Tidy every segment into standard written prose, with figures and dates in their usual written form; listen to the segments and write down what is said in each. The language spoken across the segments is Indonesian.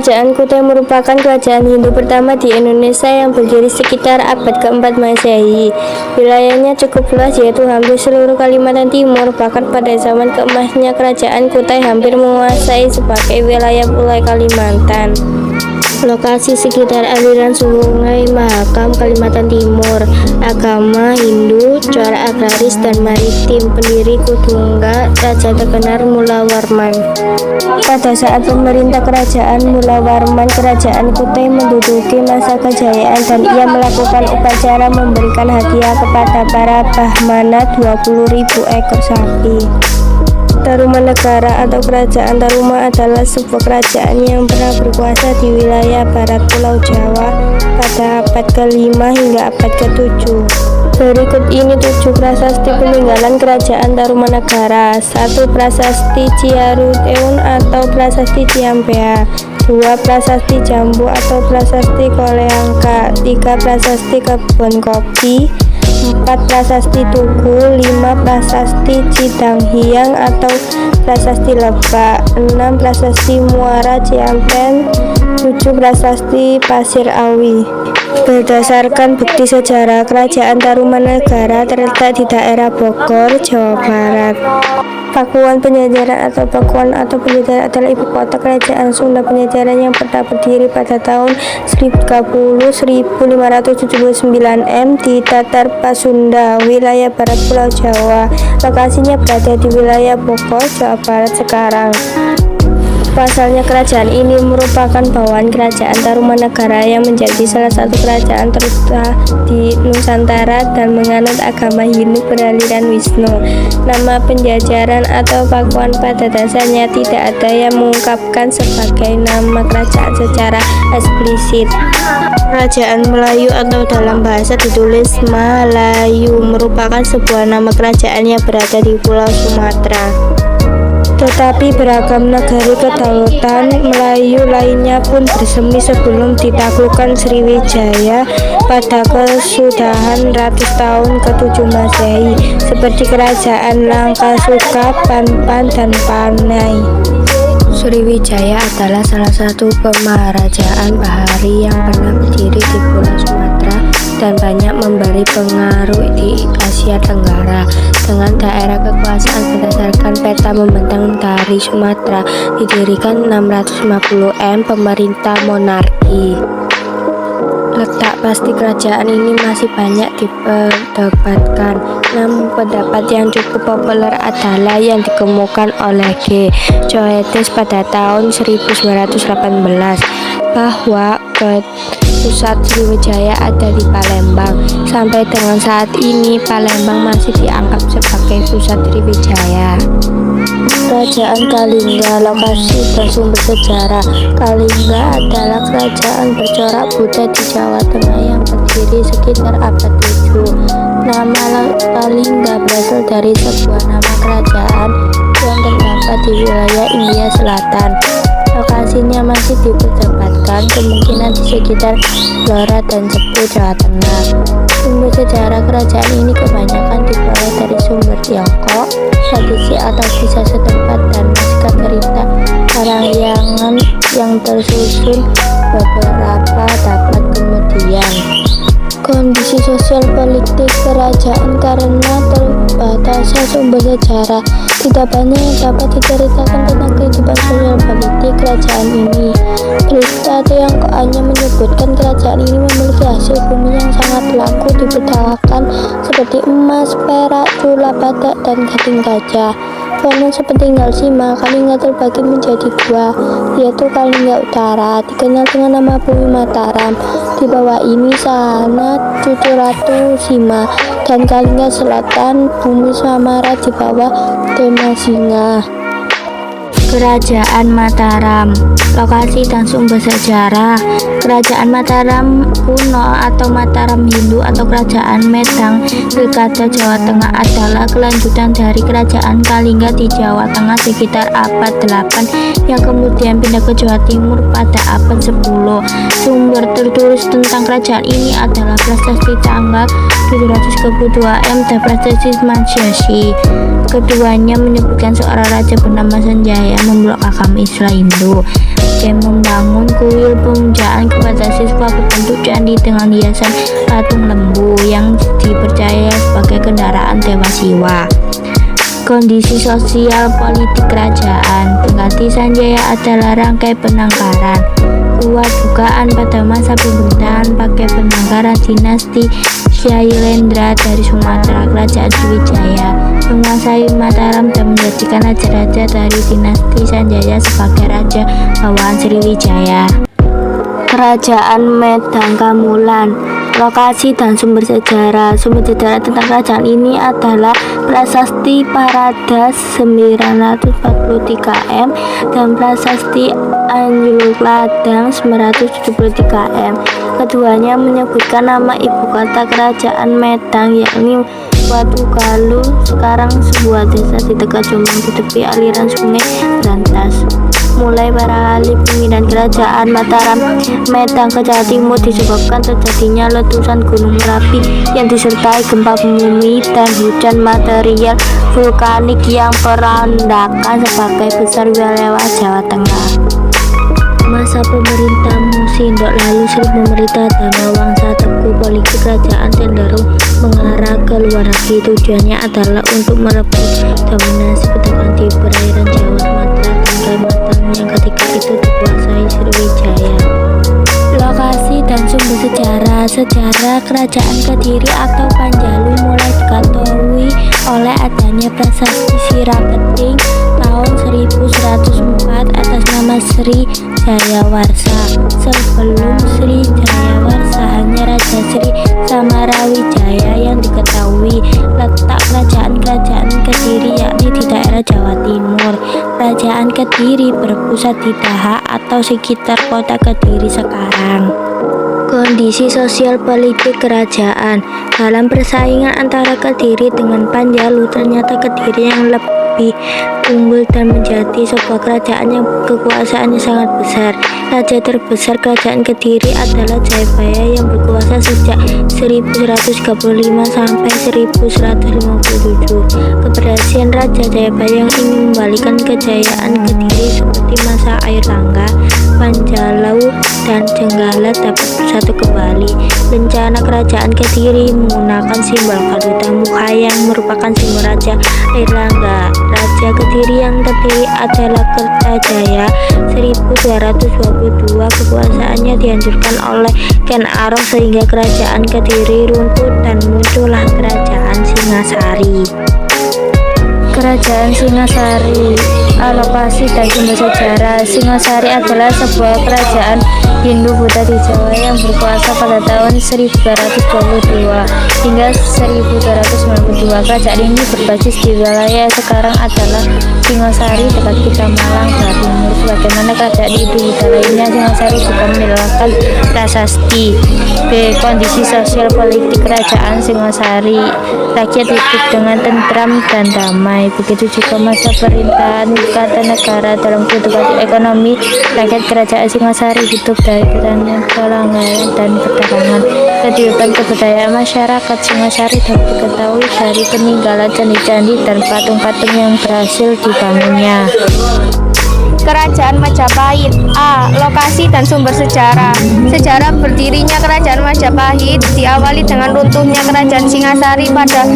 Kerajaan Kutai merupakan kerajaan Hindu pertama di Indonesia yang berdiri sekitar abad ke-4 Masehi. Wilayahnya cukup luas, yaitu hampir seluruh Kalimantan Timur. Bahkan pada zaman keemasnya kerajaan Kutai hampir menguasai sebagai wilayah Pulau Kalimantan. Lokasi sekitar aliran Sungai Mahakam, Kalimantan Timur. Agama Hindu, corak agraris dan maritim. Pendiri Kudungga, raja terkenal Mulawarman. Pada saat pemerintah kerajaan Mulawarman, kerajaan Kutai menduduki masa kejayaan dan ia melakukan upacara memberikan hadiah kepada para Brahmana 20.000 ekor sapi. Tarumanegara atau Kerajaan Taruma adalah sebuah kerajaan yang pernah berkuasa di wilayah barat Pulau Jawa pada abad ke-5 hingga abad ke-7. Berikut ini 7 prasasti peninggalan Kerajaan Tarumanegara. 1. Prasasti Ciaruteun atau Prasasti Ciampea. 2. Prasasti Jambu atau Prasasti Koleangka. 3. Prasasti Kebun Kopi. 4. Prasasti Tugu. 5. Prasasti Cidanghiang atau Prasasti Lebak. 6. Prasasti Muara Ciampen. 7. Prasasti Pasir Awi. Berdasarkan bukti sejarah, Kerajaan Tarumanegara terletak di daerah Bogor, Jawa Barat. Pakuan Penjajaran atau Pakuan atau Penjajaran adalah ibu kota Kerajaan Sunda Penjajaran yang pernah berdiri pada tahun 1030-1579 M di Datar Pasunda, wilayah barat Pulau Jawa. Lokasinya berada di wilayah Bogor, Jawa Barat sekarang. Pasalnya kerajaan ini merupakan bawaan Kerajaan Tarumanegara yang menjadi salah satu kerajaan terbesar di Nusantara dan menganut agama Hindu beraliran Wisnu. Nama Penjajaran atau Pakuan pada dasarnya tidak ada yang mengungkapkan sebagai nama kerajaan secara eksplisit. Kerajaan Melayu atau dalam bahasa ditulis Malayu merupakan sebuah nama kerajaan yang berada di Pulau Sumatera. Tetapi beragam negari kedaulatan Melayu lainnya pun bersemi sebelum ditaklukkan Sriwijaya pada kesudahan ratus tahun ke-7 Masehi, seperti Kerajaan Langkasuka, Panpan, dan Panai. Sriwijaya adalah salah satu pemaharajaan bahari yang pernah berdiri di Pulau Sumatera dan banyak memberi pengaruh di Asia Tenggara. Dengan daerah kekuasaan berdasarkan peta membentang dari Sumatera, didirikan 650 M pemerintah monarki. Letak pasti kerajaan ini masih banyak diperdebatkan, namun pendapat yang cukup populer adalah yang dikemukakan oleh G. Coetes pada tahun 1918 bahwa pusat Sriwijaya ada di Palembang. Sampai dengan saat ini Palembang masih dianggap sebagai pusat Sriwijaya. Kerajaan Kalingga, lokasi dan sumber sejarah. Kalingga adalah kerajaan bercorak Buddha di Jawa Tengah yang berdiri sekitar abad 7. Nama Kalingga berasal dari sebuah nama kerajaan yang terdapat di wilayah India Selatan. Lokasinya masih diperdebatkan, kemungkinan di sekitar Blora dan Cepu, Jawa Tengah. Sumber sejarah kerajaan ini kebanyakan diperoleh dari sumber Tiongkok, tradisi atau kisah setempat, dan naskah cerita parahyangan yang tersusun beberapa dapat kemudian. Kondisi sosial politik kerajaan karena terbatasnya sumber sejarah, tidak banyak yang dapat diceritakan tentang kehidupan sosial politik kerajaan ini. Berita Tiongkoknya menyebutkan kerajaan ini memiliki hasil bumi yang sangat laku diperdayakan seperti emas, perak, gula, badak, dan gading gajah. Konon sepeninggal Sima, Kalingga terbagi menjadi 2, yaitu Kalingga Utara, dikenal dengan nama Bumi Mataram. Di bawah ini Sana Cucu Ratu Sima, dan Kalingga Selatan, Bumi Samara di bawah Demasinga. Kerajaan Mataram, lokasi dan sumber sejarah. Kerajaan Mataram kuno atau Mataram Hindu atau Kerajaan Medang Pilkada Jawa Tengah adalah kelanjutan dari Kerajaan Kalingga di Jawa Tengah sekitar abad 8 yang kemudian pindah ke Jawa Timur pada abad 10. Sumber tertulis tentang kerajaan ini adalah Prasasti tanggal 722 M dan Prasasti Mansyasi. Keduanya menyebutkan seorang raja bernama Sanjaya memblok agama Islam Hindu. B. Membangun kuil pemujaan kepada siswa berbentuk candi dengan hiasan patung lembu yang dipercaya sebagai kendaraan Dewa Siwa. Kondisi sosial politik kerajaan. Pengganti Sanjaya adalah rangkai penangkaran. Dugaan pada masa pemerintahan pakai penangkaran dinasti Syailendra dari Sumatera. Kerajaan Sriwijaya menguasai Mataram dan menjadikan raja-raja dari dinasti Sanjaya sebagai raja bawahan Sriwijaya. Kerajaan Medang Kamulan. Lokasi dan sumber sejarah. Sumber sejarah tentang kerajaan ini adalah Prasasti Parada 943 m dan Prasasti Anjluk Ladang 973 m. Keduanya menyebutkan nama ibu kota kerajaan Medang, yakni Watugaluh, sekarang sebuah desa di dekat Jombang di tepi aliran Sungai Brantas. Mulai para ahli pimpinan kerajaan Mataram Medang ke Jawa Timur disebabkan terjadinya letusan Gunung Merapi yang disertai gempa bumi dan hujan material vulkanik yang perandakan sebagai besar wilayah Jawa Tengah. Masa pemerintah Musindok lalu Sri pemerintah Dhamawangsa Teguh. Politik kerajaan cenderung mengarah ke luar negeri. Tujuannya adalah untuk merebut dominasi perdagangan di perairan Jawa, Sumatera, dan Kalimantan yang ketika itu dikuasai Sriwijaya. Lokasi dan sumber sejarah. Sejarah kerajaan Kediri atau Panjalu mulai diketahui oleh adanya prasasti Siraketing tahun 1104 atas nama Sri Jayawarsa. Sebelum Sri Jayawarsa hanya Raja Sri Samarawijaya yang diketahui. Letak kerajaan Kediri yakni di daerah Jawa Timur. Kerajaan Kediri berpusat di Daha atau sekitar kota Kediri sekarang. Kondisi sosial politik kerajaan. Dalam persaingan antara Kediri dengan Panjalu, ternyata Kediri yang lebih unggul dan menjadi sebuah kerajaan yang kekuasaannya sangat besar. Raja terbesar kerajaan Kediri adalah Jayabaya yang berkuasa sejak 1135 sampai 1157. Keberhasilan Raja Jayabaya yang ingin membalikan kejayaan Kediri seperti masa Airlangga, Panjalu, dan Jenggala dapat bersatu kembali. Rencana kerajaan Kediri menggunakan simbol Garuda Mukha yang merupakan simbol Raja Airlangga. Raja Kediri yang terdiri adalah Kertajaya 1222. Kekuasaannya dihancurkan oleh Ken Arok sehingga kerajaan Kediri runtuh dan muncullah kerajaan Singasari. Kerajaan Singasari. Lokasi dan sumber sejarah. Singasari adalah sebuah kerajaan Hindu Buddha di Jawa yang berkuasa pada tahun 1222 hingga 1292. Kerajaan ini berbasis di wilayah sekarang adalah Singasari dekat Kita Malang, Jawa Timur. Sebagaimana kerajaan Hindu Buddha lainnya, Singasari juga memiliki prasasti. B. Kondisi sosial politik kerajaan Singasari. Rakyat hidup dengan tentram dan damai. Begitu juga masa pemerintahan Kartanegara. Dalam kehidupan ekonomi, rakyat kerajaan Singasari hidup dari pertanian, pelanggaran, dan perdagangan. Kehidupan kebudayaan masyarakat Singasari dapat diketahui dari peninggalan candi-candi dan patung-patung yang berhasil dibangunnya. Kerajaan Majapahit. A. Lokasi dan sumber sejarah. Sejarah berdirinya Kerajaan Majapahit diawali dengan runtuhnya Kerajaan Singasari pada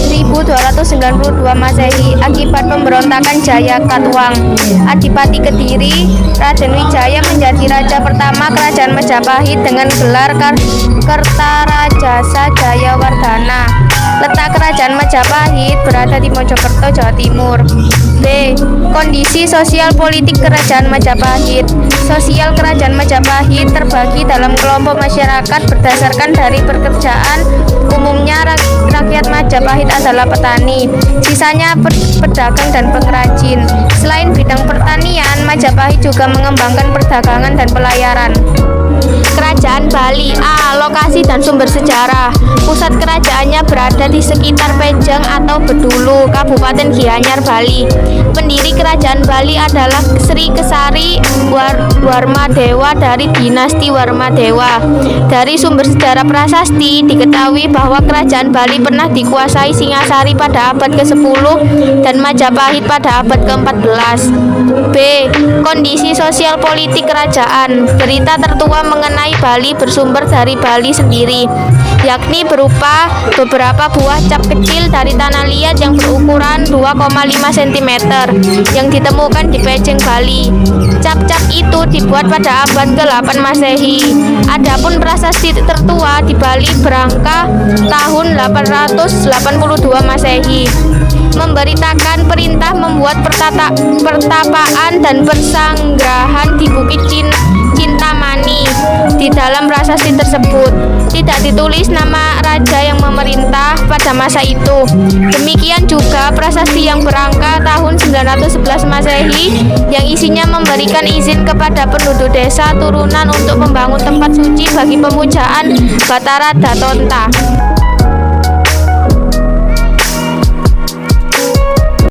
1292 Masehi akibat pemberontakan Jaya Katuang. Adipati Kediri, Raden Wijaya menjadi raja pertama Kerajaan Majapahit dengan gelar Kertarajasa Jayawardhana. Letak Kerajaan Majapahit berada di Mojokerto, Jawa Timur. B. Kondisi sosial politik Kerajaan Majapahit. Sosial Kerajaan Majapahit terbagi dalam kelompok masyarakat berdasarkan dari pekerjaan. Umumnya rakyat Majapahit adalah petani, sisanya pedagang dan pengrajin. Selain bidang pertanian, Majapahit juga mengembangkan perdagangan dan pelayaran. Kerajaan Bali. A. lokasi dan sumber sejarah. Pusat kerajaannya berada di sekitar Pejang atau Bedulu, Kabupaten Gianyar, Bali. Pendiri kerajaan Bali adalah Sri Kesari Warmadewa dari dinasti Warmadewa. Dari sumber sejarah prasasti diketahui bahwa kerajaan Bali pernah dikuasai Singasari pada abad ke-10 dan Majapahit pada abad ke-14. B. Kondisi sosial politik kerajaan. Berita tertua mengenai Bali bersumber dari Bali sendiri, yakni berupa beberapa buah cap kecil dari tanah liat yang berukuran 2,5 cm yang ditemukan di Pejeng, Bali. Cap-cap itu dibuat pada abad ke-8 Masehi. Adapun prasasti tertua di Bali berangka tahun 882 Masehi, memberitakan perintah membuat pertapaan dan persanggrahan di Bukit Cintamani. Di dalam prasasti tersebut tidak ditulis nama raja yang memerintah pada masa itu. Demikian juga prasasti yang berangka tahun 911 Masehi yang isinya memberikan izin kepada penduduk desa turunan untuk membangun tempat suci bagi pemujaan Batara Datonta.